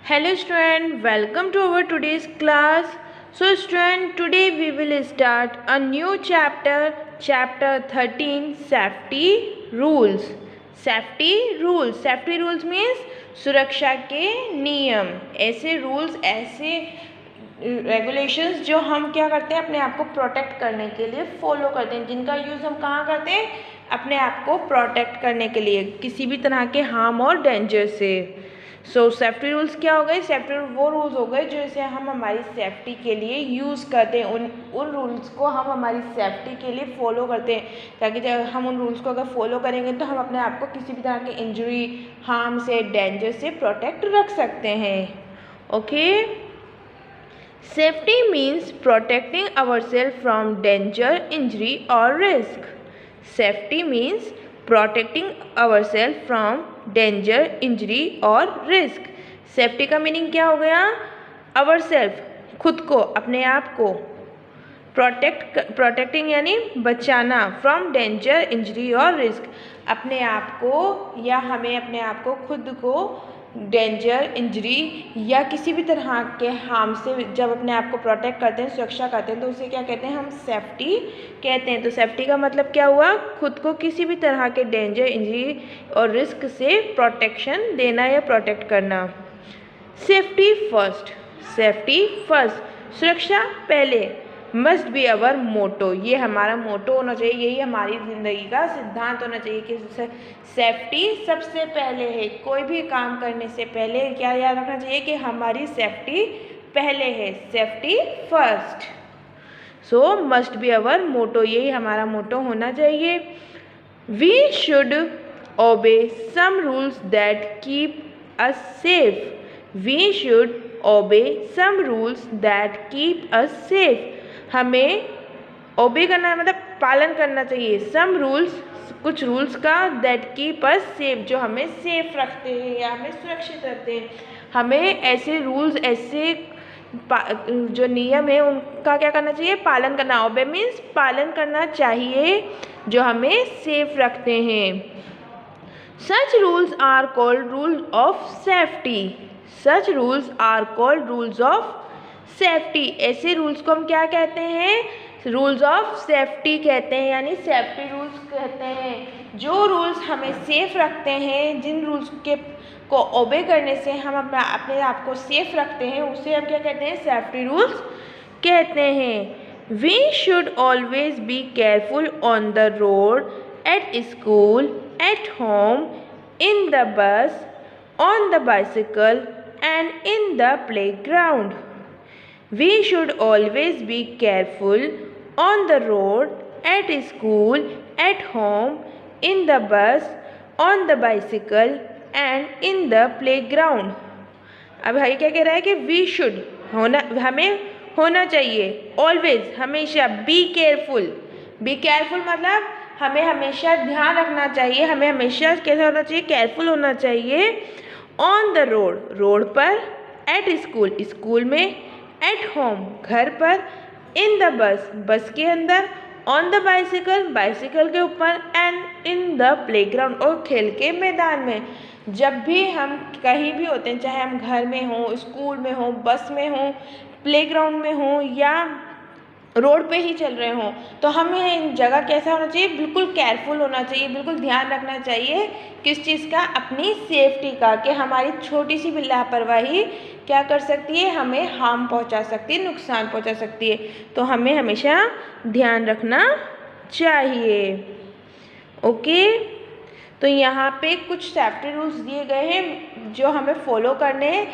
Hello student, welcome to our today's class. So student, today we will start a new chapter, chapter 13, safety rules. Safety rules means सुरक्षा के नियम. ऐसे rules, ऐसे regulations जो हम क्या करते हैं, अपने आप को प्रोटेक्ट करने के लिए फॉलो करते हैं, जिनका यूज़ हम कहाँ करते हैं, अपने आप को प्रोटेक्ट करने के लिए किसी भी तरह के हार्म और डेंजर से. सो सेफ्टी रूल्स क्या हो गए? सेफ्टी रूल वो रूल्स हो गए जो इसे हम हमारी सेफ्टी के लिए यूज़ करते हैं. उन रूल्स को हम हमारी सेफ्टी के लिए फॉलो करते हैं, ताकि जब हम उन रूल्स को अगर फॉलो करेंगे तो हम अपने आप को किसी भी तरह के इंजरी, हार्म से, डेंजर से प्रोटेक्ट रख सकते हैं. Okay. Safety means protecting ourselves from danger, injury or risk. Safety means protecting ourselves from danger, injury or risk. Safety का मीनिंग क्या हो गया? Ourself, खुद को, अपने आप को. प्रोटेक्टिंग यानी बचाना, फ्रॉम डेंजर, इंजरी और रिस्क. अपने आप को या हमें अपने आप को, खुद को डेंजर, इंजरी या किसी भी तरह के हार्म से जब अपने आप को प्रोटेक्ट करते हैं, सुरक्षा करते हैं, तो उसे क्या कहते हैं? हम सेफ्टी कहते हैं. तो सेफ्टी का मतलब क्या हुआ? खुद को किसी भी तरह के डेंजर, इंजरी और रिस्क से प्रोटेक्शन देना या प्रोटेक्ट करना. Safety first. सुरक्षा पहले. मस्ट बी अवर मोटो. ये हमारा मोटो होना चाहिए, यही हमारी ज़िंदगी का सिद्धांत होना चाहिए कि सेफ्टी सबसे पहले है. कोई भी काम करने से पहले क्या याद रखना चाहिए कि हमारी सेफ्टी पहले है. Safety first. So must be our motto, यही हमारा मोटो होना चाहिए. We should obey some rules that keep us safe. We should obey some rules that keep us safe. हमें ओबे करना मतलब पालन करना चाहिए. सम रूल्स, कुछ रूल्स का, दैट कीप अस सेफ, जो हमें सेफ रखते हैं या हमें सुरक्षित रखते हैं. हमें ऐसे रूल्स, ऐसे जो नियम है उनका क्या करना चाहिए? पालन करना. ओबे मीन्स पालन करना चाहिए, जो हमें सेफ रखते हैं. Such rules are called rule of safety. Such rules are called rules of safety. ऐसे रूल्स को हम क्या कहते हैं? रूल्स ऑफ सेफ्टी कहते हैं, यानी सेफ्टी रूल्स कहते हैं. जो रूल्स हमें सेफ रखते हैं, जिन रूल्स के को ओबे करने से हम अपने आप को सेफ रखते हैं, उसे हम क्या कहते हैं? सेफ्टी रूल्स कहते हैं. We should always be careful on the road, at school, at home, in the bus, on the bicycle and in the playground. We should always be careful on the road, at school, at home, in the bus, on the bicycle and in the playground. अब भाई क्या कह रहा है कि we should होना, हमें होना चाहिए, always, हमेशा, be careful. be careful मतलब हमें हमेशा ध्यान रखना चाहिए, हमें हमेशा कैसा होना चाहिए? केयरफुल होना चाहिए. on the road, रोड पर. at school, स्कूल में. एट होम, घर पर. इन द बस, बस के अंदर. ऑन द बाइसिकल, बाइसिकल के ऊपर. एंड इन द प्लेग्राउंड, और खेल के मैदान में. जब भी हम कहीं भी होते हैं, चाहे हम घर में हों, स्कूल में हों, बस में हों, प्लेग्राउंड में हों या रोड पे ही चल रहे हों, तो हमें इन जगह कैसा होना चाहिए? बिल्कुल केयरफुल होना चाहिए, बिल्कुल ध्यान रखना चाहिए. किस चीज़ का? अपनी सेफ्टी का, कि हमारी छोटी सी भी लापरवाही क्या कर सकती है? हमें हार्म पहुंचा सकती है, नुकसान पहुंचा सकती है. तो हमें हमेशा ध्यान रखना चाहिए. ओके. तो यहाँ पे कुछ सेफ्टी रूल्स दिए गए हैं जो हमें फॉलो करने हैं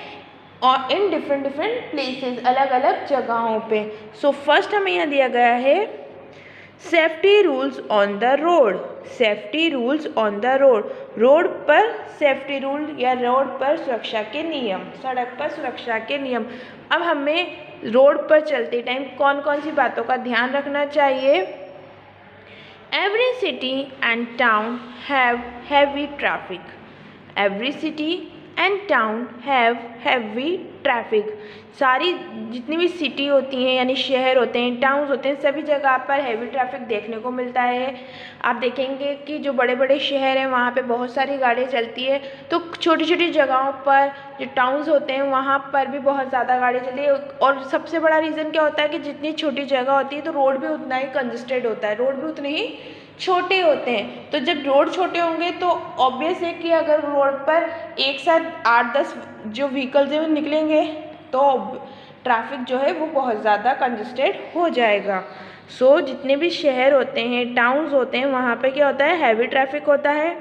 और इन डिफरेंट प्लेसेस, अलग अलग जगहों पे. सो फर्स्ट हमें यहाँ दिया गया है safety rules on the road. Safety rules on the road. Road पर सेफ्टी रूल या रोड पर सुरक्षा के नियम, सड़क पर सुरक्षा के नियम. अब हमें रोड पर चलते टाइम कौन कौन सी बातों का ध्यान रखना चाहिए? Every city and town have heavy traffic. Every city and town have heavy traffic. सारी जितनी भी सिटी होती हैं यानी शहर होते हैं, टाउन्स होते हैं, सभी जगह पर हैवी ट्रैफिक देखने को मिलता है। आप देखेंगे कि जो बड़े बड़े शहर हैं वहाँ पे बहुत सारी गाड़ियाँ चलती है, तो छोटी छोटी जगहों पर जो टाउन्स होते हैं वहाँ पर भी बहुत ज़्यादा गाड़ी चलती है। और सबसे बड़ा रीज़न क्या होता है कि जितनी छोटी जगह होती है तो रोड भी उतना ही कंजस्टेड होता है, रोड भी उतने ही छोटे होते हैं। तो जब रोड छोटे होंगे तो ऑब्वियस है कि अगर रोड पर एक साथ 8-10 जो व्हीकल्स हैं वो निकलेंगे तो ट्रैफिक जो है वो बहुत ज़्यादा कंजस्टेड हो जाएगा। सो जितने भी शहर होते हैं, टाउन्स होते हैं, वहाँ पे क्या होता है, हैवी ट्रैफिक होता है।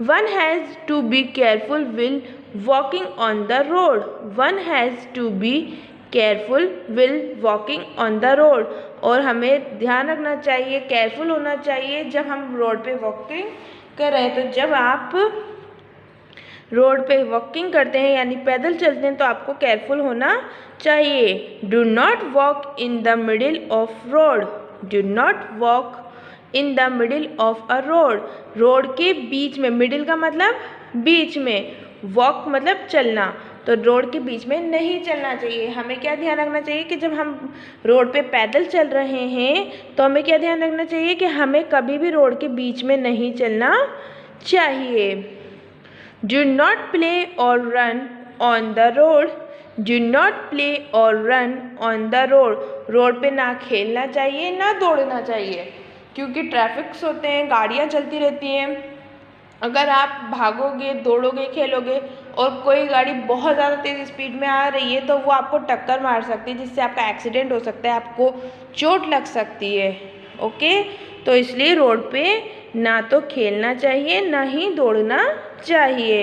One has to be careful while walking on the road. One has to be careful while walking on the road. और हमें ध्यान रखना चाहिए, केयरफुल होना चाहिए जब हम रोड पे वॉकिंग कर रहे हैं। तो जब आप रोड पे वॉकिंग करते हैं यानी पैदल चलते हैं तो आपको केयरफुल होना चाहिए। Do not walk in the middle of road. Do not walk in the middle of a road. Road के बीच में, मिडिल का मतलब बीच में, वॉक मतलब चलना, तो रोड के बीच में नहीं चलना चाहिए। हमें क्या ध्यान रखना चाहिए कि जब हम रोड पे पैदल चल रहे हैं तो हमें क्या ध्यान रखना चाहिए कि हमें कभी भी रोड के बीच में नहीं चलना चाहिए। Do not play or run on the road. Do not play or run on the road. Road पे ना खेलना चाहिए ना दौड़ना चाहिए, क्योंकि ट्रैफिक्स होते हैं, गाड़ियाँ चलती रहती हैं। अगर आप भागोगे, दौड़ोगे, खेलोगे और कोई गाड़ी बहुत ज़्यादा तेज़ स्पीड में आ रही है तो वो आपको टक्कर मार सकती है, जिससे आपका एक्सीडेंट हो सकता है, आपको चोट लग सकती है। ओके, तो इसलिए रोड पे ना तो खेलना चाहिए ना ही दौड़ना चाहिए।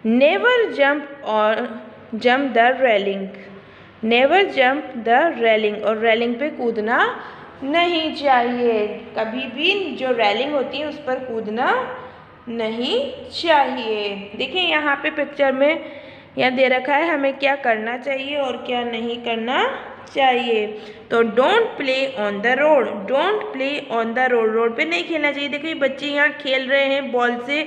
Never jump the railing. Never jump the railing. और रेलिंग पे कूदना नहीं चाहिए, कभी भी जो रेलिंग होती है उस पर कूदना नहीं चाहिए। देखिए यहाँ पे पिक्चर में यहाँ दे रखा है हमें क्या करना चाहिए और क्या नहीं करना चाहिए। तो don't play on the road. Don't play on the road. Road पे नहीं खेलना चाहिए। देखिए बच्चे यहाँ खेल रहे हैं बॉल से,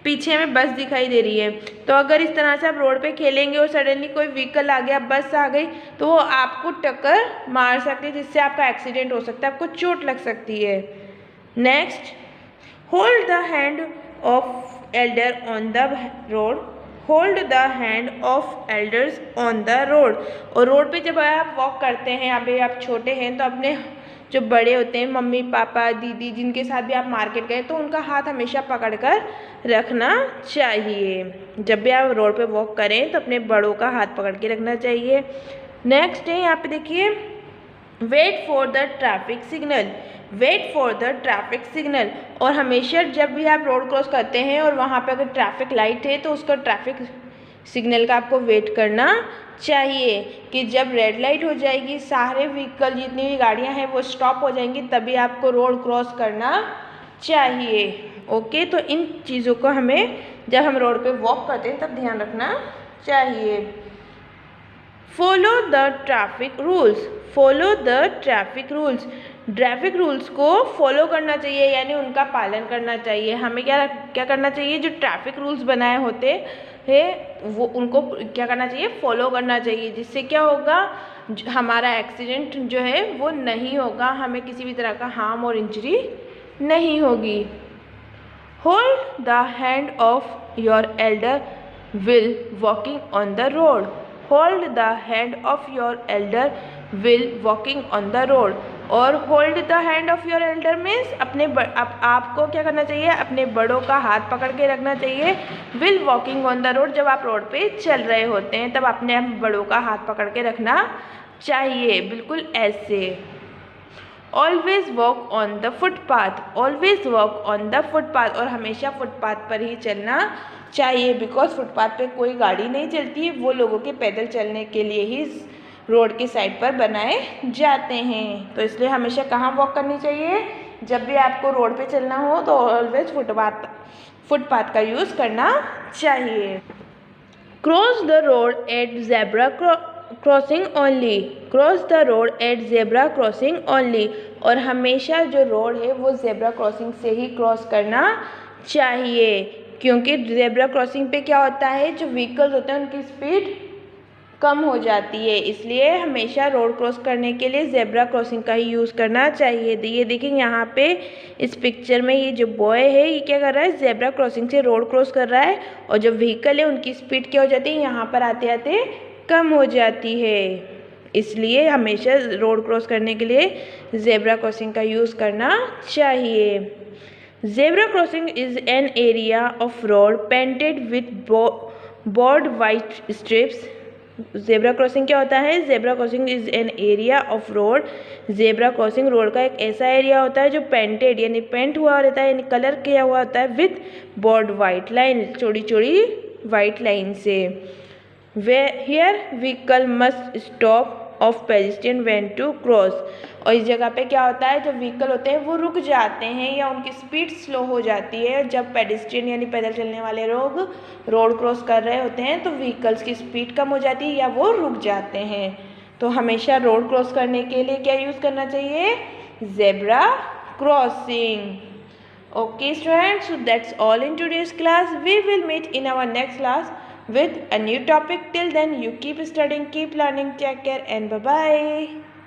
पीछे में बस दिखाई दे रही है। तो अगर इस तरह से आप रोड पे खेलेंगे और सडनली कोई व्हीकल आ गया, बस आ गई, तो वो आपको टक्कर मार सकती है, जिससे आपका एक्सीडेंट हो सकता है, आपको चोट लग सकती है। Next, hold the hand of Elder on the road. Hold the hand of elders on the road. और रोड पे जब आप वॉक करते हैं, अभी आप छोटे हैं तो अपने जो बड़े होते हैं, मम्मी पापा दीदी, जिनके साथ भी आप मार्केट गए तो उनका हाथ हमेशा पकड़ कर रखना चाहिए। जब भी आप रोड पे वॉक करें तो अपने बड़ों का हाथ पकड़ के रखना चाहिए। नेक्स्ट है यहाँ पे देखिए, wait for the traffic signal. Wait for the traffic signal. और हमेशा जब भी आप रोड क्रॉस करते हैं और वहाँ पे अगर ट्रैफिक लाइट है तो उसका ट्रैफिक सिग्नल का आपको वेट करना चाहिए कि जब रेड लाइट हो जाएगी, सारे व्हीकल जितनी भी गाड़ियाँ हैं वो स्टॉप हो जाएंगी, तभी आपको रोड क्रॉस करना चाहिए। ओके, तो इन चीज़ों को हमें जब हम रोड पे वॉक करते हैं तब ध्यान रखना चाहिए। Follow the traffic rules. Follow the traffic rules. Traffic rules को फॉलो करना चाहिए, यानी उनका पालन करना चाहिए। हमें क्या करना चाहिए, जो ट्रैफिक रूल्स बनाए होते हैं वो उनको क्या करना चाहिए, फॉलो करना चाहिए। जिससे क्या होगा, हमारा एक्सीडेंट जो है वो नहीं होगा, हमें किसी भी तरह का हार्म और इंजरी नहीं होगी। Hold the hand of your elder while walking on the road. Hold the hand of your elder while walking on the road. और hold the hand of your elder means आपको क्या करना चाहिए, अपने बड़ों का हाथ पकड़ के रखना चाहिए। Will walking on the road, जब आप रोड पे चल रहे होते हैं तब अपने बड़ों का हाथ पकड़ के रखना चाहिए, बिल्कुल ऐसे। Always walk on the footpath. Always walk on the footpath. और हमेशा फुटपाथ पर ही चलना चाहिए, बिकॉज फुटपाथ पे कोई गाड़ी नहीं चलती है, वो लोगों के पैदल चलने के लिए ही रोड की साइड पर बनाए जाते हैं। तो इसलिए हमेशा कहाँ वॉक करनी चाहिए, जब भी आपको रोड पे चलना हो तो ऑलवेज फुटपाथ का यूज़ करना चाहिए। Cross the road at zebra crossing only. Cross the road at zebra crossing only. और हमेशा जो रोड है वो ज़ेब्रा क्रॉसिंग से ही क्रॉस करना चाहिए। क्योंकि ज़ेब्रा क्रॉसिंग पे क्या होता है, जो व्हीकल्स होते हैं उनकी स्पीड कम हो जाती है, इसलिए हमेशा रोड क्रॉस करने के लिए ज़ेब्रा क्रॉसिंग का ही यूज़ करना चाहिए। ये देखिए यहाँ पे इस पिक्चर में ये जो बॉय है ये क्या कर रहा है, ज़ेब्रा क्रॉसिंग से रोड क्रॉस कर रहा है, और जो व्हीकल है उनकी स्पीड क्या हो जाती है, यहाँ पर आते आते कम हो जाती है। इसलिए हमेशा रोड क्रॉस करने के लिए ज़ेब्रा क्रॉसिंग का यूज़ करना चाहिए। Zebra crossing is an area of road painted with board white strips. Zebra crossing क्या होता है, zebra crossing is an area of road. Zebra crossing road का एक ऐसा एरिया होता है जो पेंटेड यानी पेंट हुआ रहता है, यानी कलर किया हुआ होता है, विथ बॉर्ड वाइट लाइन, चौड़ी चौड़ी वाइट लाइन से। Here vehicle must stop of pedestrian when to cross. और इस जगह पे क्या होता है, जो व्हीकल होते हैं वो रुक जाते हैं या उनकी स्पीड स्लो हो जाती है जब पेडेस्ट्रियन यानी पैदल चलने वाले लोग रोड क्रॉस कर रहे होते हैं, तो व्हीकल्स की स्पीड कम हो जाती है या वो रुक जाते हैं। तो हमेशा रोड क्रॉस करने के लिए क्या यूज़ करना चाहिए, zebra crossing. Okay students, so that's all in today's class. We will meet in our next class with a new topic. Till then, you keep studying, keep learning, take care and bye bye.